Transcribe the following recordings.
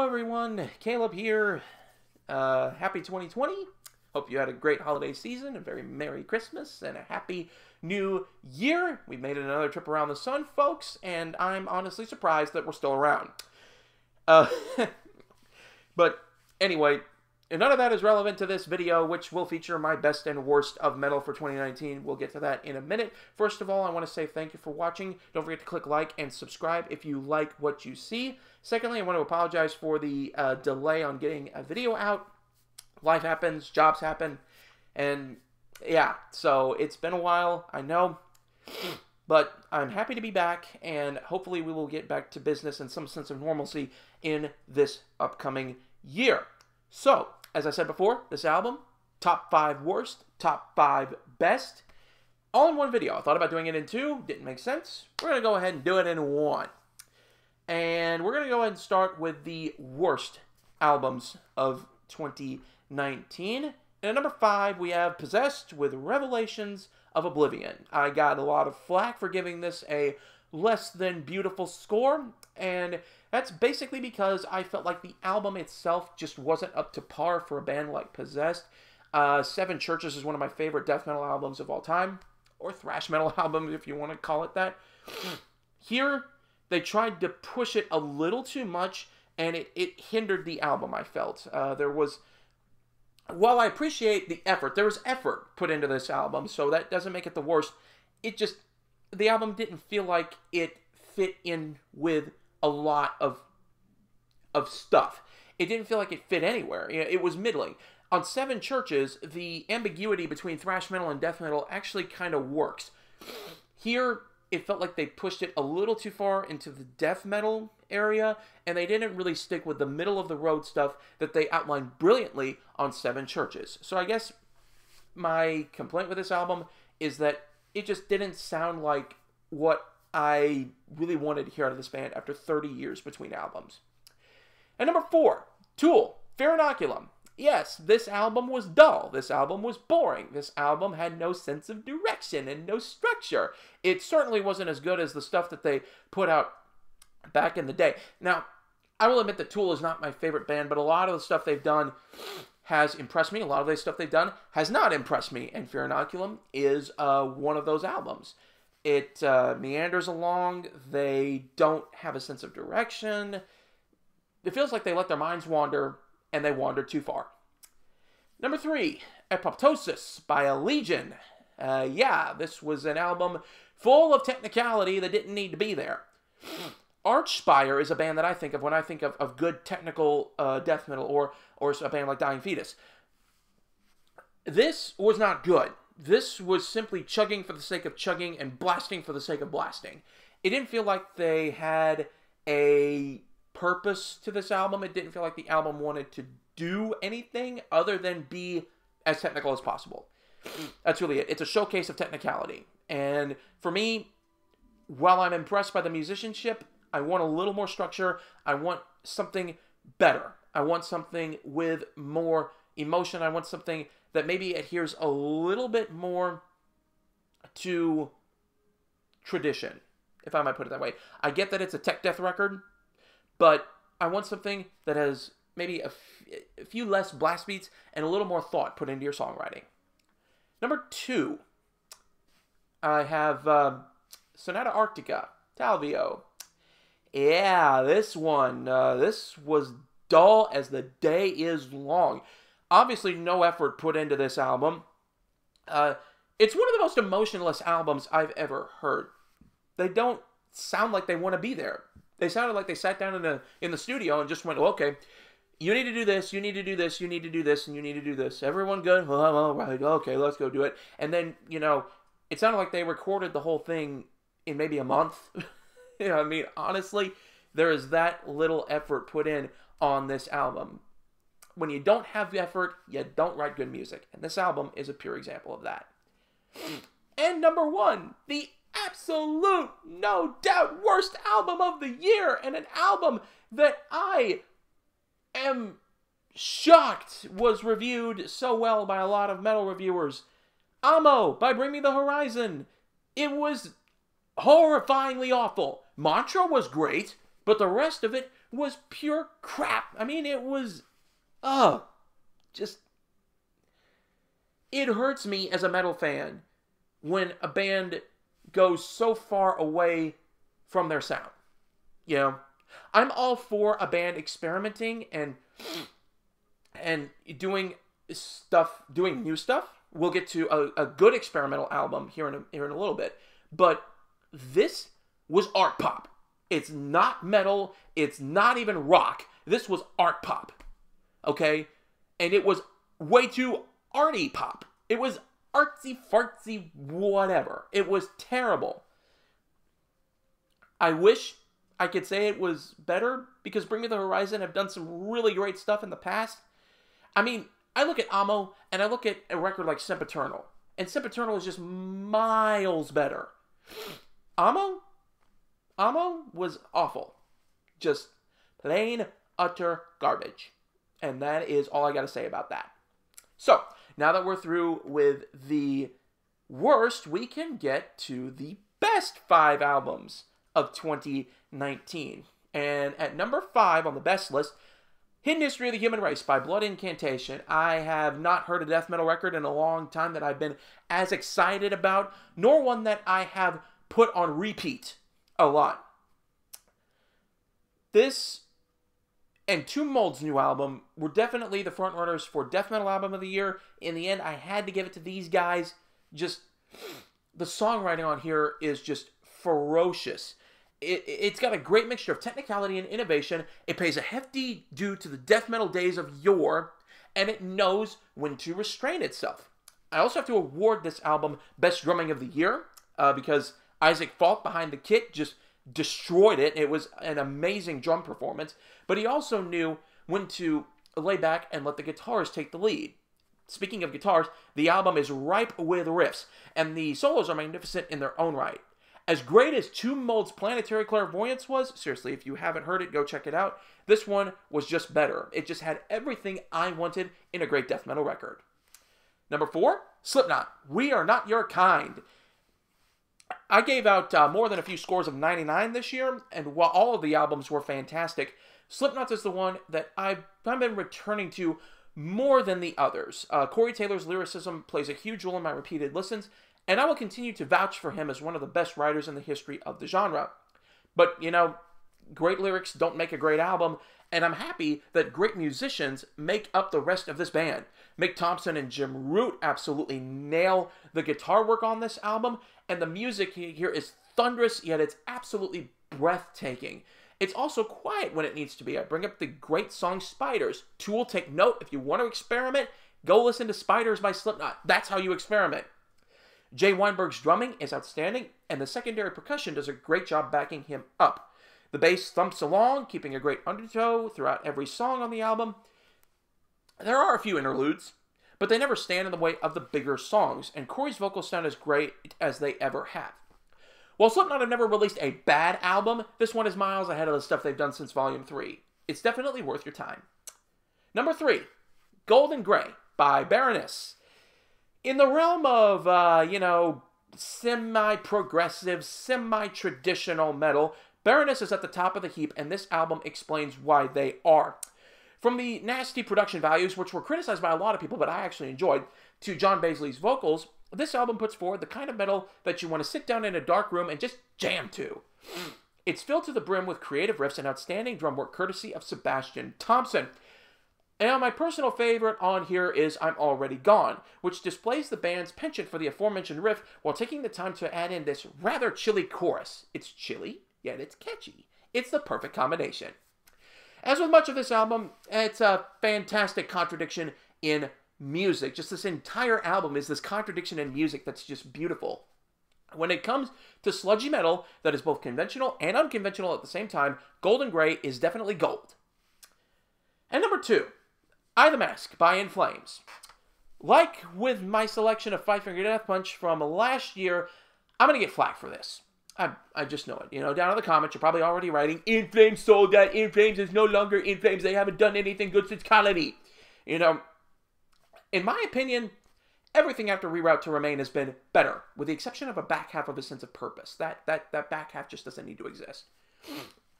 Hello everyone, Caleb here. Happy 2020. Hope you had a great holiday season, a very Merry Christmas, and a Happy New Year. We made it another trip around the sun, folks, and I'm honestly surprised that we're still around. But anyway, none of that is relevant to this video, which will feature my best and worst of metal for 2019. We'll get to that in a minute. First of all, I want to say thank you for watching. Don't forget to click like and subscribe if you like what you see. Secondly, I want to apologize for the delay on getting a video out. Life happens, jobs happen, and yeah, so it's been a while, I know, but I'm happy to be back, and hopefully we will get back to business and some sense of normalcy in this upcoming year. So, as I said before, this album, top 5 worst, top 5 best, all in one video. I thought about doing it in 2, didn't make sense. We're going to go ahead and do it in 1. And we're going to go ahead and start with the worst albums of 2019. And at number 5, we have Possessed with Revelations of Oblivion. I got a lot of flack for giving this a less than beautiful score, and that's basically because I felt like the album itself just wasn't up to par for a band like Possessed. Seven Churches is one of my favorite death metal albums of all time, or thrash metal album if you want to call it that. Here, they tried to push it a little too much, and it hindered the album, I felt. While I appreciate the effort, there was effort put into this album, so that doesn't make it the worst. The album didn't feel like it fit in with a lot of stuff. It didn't feel like it fit anywhere. It was middling. On Seven Churches, the ambiguity between thrash metal and death metal actually kind of works. Here, it felt like they pushed it a little too far into the death metal area, and they didn't really stick with the middle-of-the-road stuff that they outlined brilliantly on Seven Churches. So I guess my complaint with this album is that it just didn't sound like what I really wanted to hear out of this band after 30 years between albums. And number 4, Tool, Fear Inoculum. Yes, this album was dull. This album was boring. This album had no sense of direction and no structure. It certainly wasn't as good as the stuff that they put out back in the day. Now, I will admit that Tool is not my favorite band, but a lot of the stuff they've done has impressed me. A lot of the stuff they've done has not impressed me, and Fear Inoculum is one of those albums. It meanders along. They don't have a sense of direction. It feels like they let their minds wander, and they wandered too far. Number 3, Apoptosis by Legion. Yeah, this was an album full of technicality that didn't need to be there. Archspire is a band that I think of when I think of good technical death metal, or a band like Dying Fetus. This was not good. This was simply chugging for the sake of chugging and blasting for the sake of blasting. It didn't feel like they had a purpose to this album. It didn't feel like the album wanted to do anything other than be as technical as possible. That's really it. It's a showcase of technicality. And for me, while I'm impressed by the musicianship, I want a little more structure. I want something better. I want something with more emotion. I want something that maybe adheres a little bit more to tradition, if I might put it that way. I get that it's a tech death record, but I want something that has maybe a few less blast beats and a little more thought put into your songwriting. Number 2, I have Sonata Arctica, Talvio. Yeah, this one, this was dull as the day is long. Obviously, no effort put into this album. It's one of the most emotionless albums I've ever heard. They don't sound like they want to be there. They sounded like they sat down in the studio and just went, well, okay, you need to do this, you need to do this, you need to do this, and you need to do this. Everyone good? Well, all right, okay, let's go do it. And then, it sounded like they recorded the whole thing in maybe a month. I mean, honestly, there is that little effort put in on this album. When you don't have effort, you don't write good music. And this album is a pure example of that. And number 1, the absolute, no doubt, worst album of the year, and an album that I am shocked was reviewed so well by a lot of metal reviewers. Amo by Bring Me the Horizon. It was horrifyingly awful. Mantra was great, but the rest of it was pure crap. I mean, it was, just, it hurts me as a metal fan when a band goes so far away from their sound. You know, I'm all for a band experimenting and doing new stuff. We'll get to a good experimental album here in a little bit. But this was art pop. It's not metal. It's not even rock. This was art pop. Okay? And it was way too arty pop. It was artsy fartsy whatever. It was terrible. I wish I could say it was better because Bring Me the Horizon have done some really great stuff in the past. I mean, I look at Amo and I look at a record like Sempiternal, and Sempiternal is just miles better. Amo was awful. Just plain, utter garbage. And that is all I got to say about that. So, now that we're through with the worst, we can get to the best 5 albums of 2019. And at number 5 on the best list, Hidden History of the Human Race by Blood Incantation. I have not heard a death metal record in a long time that I've been as excited about, nor one that I have put on repeat a lot. This and Tomb Mold's new album were definitely the front runners for Death Metal Album of the Year. In the end, I had to give it to these guys. Just, the songwriting on here is just ferocious. It's got a great mixture of technicality and innovation. It pays a hefty due to the death metal days of yore, and it knows when to restrain itself. I also have to award this album Best Drumming of the Year, because Isaac Falk behind the kit just destroyed it. It was an amazing drum performance, but he also knew when to lay back and let the guitars take the lead. Speaking of guitars, the album is ripe with riffs, and the solos are magnificent in their own right. As great as Tomb Mold's Planetary Clairvoyance was, seriously, if you haven't heard it, go check it out. This one was just better. It just had everything I wanted in a great death metal record. Number 4, Slipknot, We Are Not Your Kind. I gave out more than a few scores of 99 this year, and while all of the albums were fantastic, Slipknot is the one that I've been returning to more than the others. Corey Taylor's lyricism plays a huge role in my repeated listens, and I will continue to vouch for him as one of the best writers in the history of the genre. But, you know, great lyrics don't make a great album, and I'm happy that great musicians make up the rest of this band. Mick Thompson and Jim Root absolutely nail the guitar work on this album, and the music here is thunderous, yet it's absolutely breathtaking. It's also quiet when it needs to be. I bring up the great song Spiders. Tool, take note, if you want to experiment, go listen to Spiders by Slipknot. That's how you experiment. Jay Weinberg's drumming is outstanding, and the secondary percussion does a great job backing him up. The bass thumps along, keeping a great undertow throughout every song on the album. There are a few interludes, but they never stand in the way of the bigger songs, and Corey's vocals sound as great as they ever have. While Slipknot have never released a bad album, this one is miles ahead of the stuff they've done since Volume 3. It's definitely worth your time. Number 3, Golden Grey by Baroness. In the realm of, semi-progressive, semi-traditional metal, Baroness is at the top of the heap, and this album explains why they are. From the nasty production values, which were criticized by a lot of people, but I actually enjoyed, to John Baisley's vocals, this album puts forward the kind of metal that you want to sit down in a dark room and just jam to. It's filled to the brim with creative riffs and outstanding drum work courtesy of Sebastian Thompson. And my personal favorite on here is I'm Already Gone, which displays the band's penchant for the aforementioned riff while taking the time to add in this rather chilly chorus. It's chilly, yet it's catchy. It's the perfect combination. As with much of this album, it's a fantastic contradiction in music. Just this entire album is this contradiction in music that's just beautiful. When it comes to sludgy metal that is both conventional and unconventional at the same time, Golden Grey is definitely gold. And number 2, I the Mask by In Flames. Like with my selection of Five Finger Death Punch from last year, I'm going to get flack for this. I just know it. You know, down in the comments, you're probably already writing, In Flames sold out. In Flames is no longer In Flames. They haven't done anything good since Colony. You know, in my opinion, everything after Reroute to Remain has been better, with the exception of a back half of a sense of purpose. That back half just doesn't need to exist.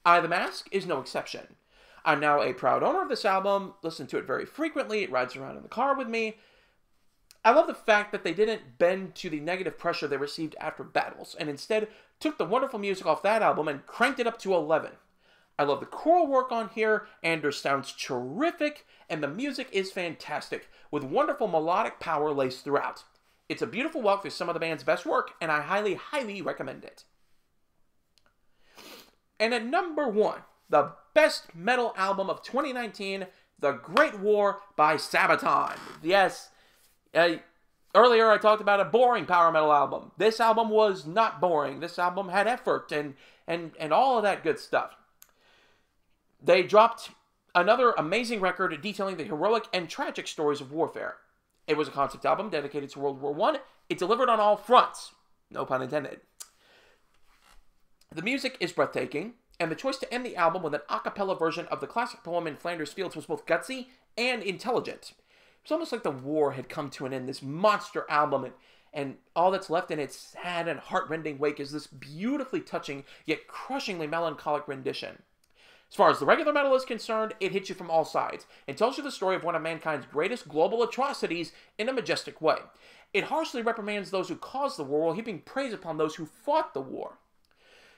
I the Mask is no exception. I'm now a proud owner of this album, listen to it very frequently, it rides around in the car with me. I love the fact that they didn't bend to the negative pressure they received after battles, and instead took the wonderful music off that album and cranked it up to 11. I love the choral work on here, Anders sounds terrific, and the music is fantastic, with wonderful melodic power laced throughout. It's a beautiful walk through some of the band's best work, and I highly, highly recommend it. And at number 1, the best metal album of 2019, The Great War by Sabaton. Yes, earlier I talked about a boring power metal album. This album was not boring. This album had effort and all of that good stuff. They dropped another amazing record detailing the heroic and tragic stories of warfare. It was a concept album dedicated to World War I. It delivered on all fronts. No pun intended. The music is breathtaking, and the choice to end the album with an a cappella version of the classic poem In Flanders Fields was both gutsy and intelligent. It's almost like the war had come to an end, this monster album, and all that's left in its sad and heartrending wake is this beautifully touching, yet crushingly melancholic rendition. As far as the regular metal is concerned, it hits you from all sides and tells you the story of one of mankind's greatest global atrocities in a majestic way. It harshly reprimands those who caused the war while heaping praise upon those who fought the war.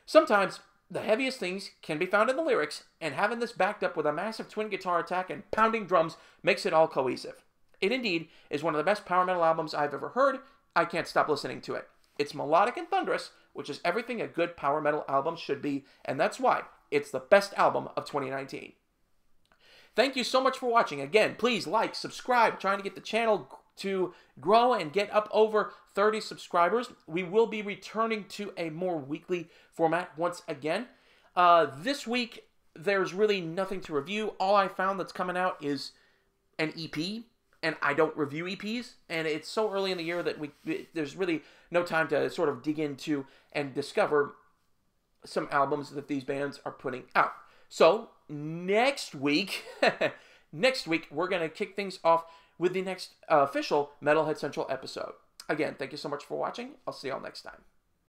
Sometimes, the heaviest things can be found in the lyrics, and having this backed up with a massive twin guitar attack and pounding drums makes it all cohesive. It indeed is one of the best power metal albums I've ever heard. I can't stop listening to it. It's melodic and thunderous, which is everything a good power metal album should be, and that's why it's the best album of 2019. Thank you so much for watching. Again, please like, subscribe, trying to get the channel to grow and get up over 30 subscribers. We will be returning to a more weekly format once again. This week, there's really nothing to review. All I found that's coming out is an EP, and I don't review EPs, and it's so early in the year that there's really no time to sort of dig into and discover some albums that these bands are putting out. So, next week, we're going to kick things off with the next official Metalhead Central episode. Again, thank you so much for watching. I'll see y'all next time.